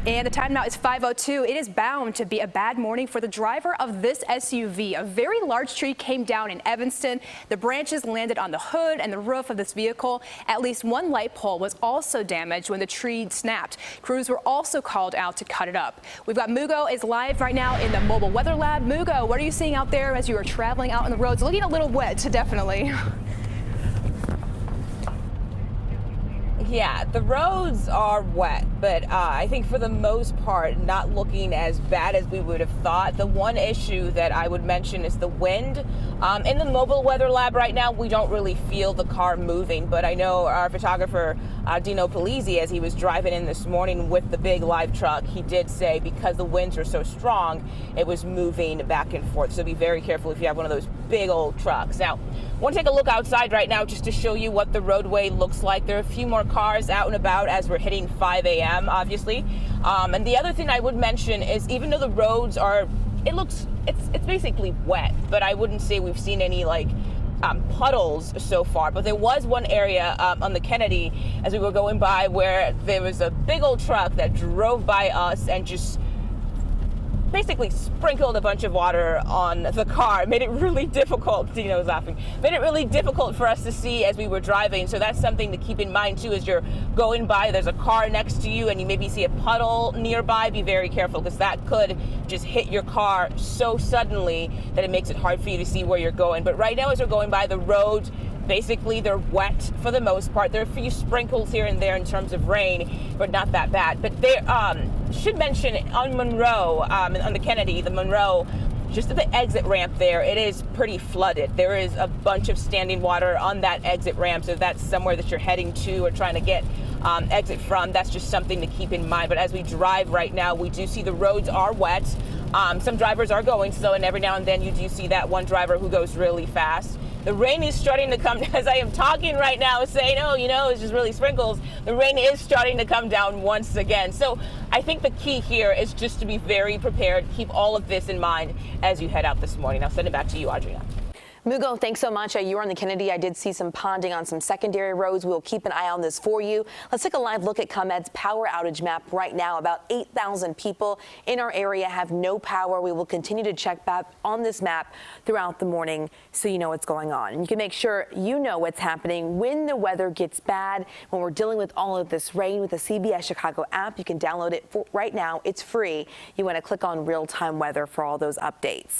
And the time now is 5:02. It is bound to be a bad morning for the driver of this SUV. A very large tree came down in Evanston. The branches landed on the hood and the roof of this vehicle. At least one light pole was also damaged when the tree snapped. Crews were also called out to cut it up. We've got Mugo is live right now in the mobile weather lab. Mugo, what are you seeing out there as you are traveling out on the roads? Looking a little wet, definitely. Yeah, the roads are wet, but I think for the most part, not looking as bad as we would have thought. The one issue that I would mention is the wind. In the mobile weather lab right now, we don't really feel the car moving, but I know our photographer, Dino Polizzi, as he was driving in this morning with the big live truck, he did say because the winds are so strong, it was moving back and forth. So be very careful if you have one of those big old trucks. Now, I want to take a look outside right now just to show you what the roadway looks like. There are a few more cars out and about as we're hitting 5 a.m. obviously. And the other thing I would mention is even though the roads are, it's basically wet, but I wouldn't say we've seen any like puddles so far. But there was one area on the Kennedy as we were going by where there was a big old truck that drove by us and just basically sprinkled a bunch of water on the car. It made it really difficult. Dino was laughing. Made it really difficult for us to see as we were driving. So that's something to keep in mind too as you're going by. There's a car next to you and you maybe see a puddle nearby. Be very careful because that could just hit your car so suddenly that it makes it hard for you to see where you're going. But right now as we're going by the roads, basically they're wet for the most part. There are a few sprinkles here and there in terms of rain, but not that bad. But they should mention on Monroe, on the Kennedy, the Monroe, just at the exit ramp there, it is pretty flooded. There is a bunch of standing water on that exit ramp. So if that's somewhere that you're heading to or trying to get exit from, that's just something to keep in mind. But as we drive right now, we do see the roads are wet. Some drivers are going slow, and every now and then you do see that one driver who goes really fast. The rain is starting to come, as I am talking right now, saying, oh, you know, it's just really sprinkles. The rain is starting to come down once again. So I think the key here is just to be very prepared. Keep all of this in mind as you head out this morning. I'll send it back to you, Audrina. Mugo, thanks so much. You were on the Kennedy. I did see some ponding on some secondary roads. We'll keep an eye on this for you. Let's take a live look at ComEd's power outage map right now. About 8,000 people in our area have no power. We will continue to check back on this map throughout the morning so you know what's going on. And you can make sure you know what's happening when the weather gets bad, when we're dealing with all of this rain with the CBS Chicago app. You can download it right now. It's free. You want to click on real-time weather for all those updates.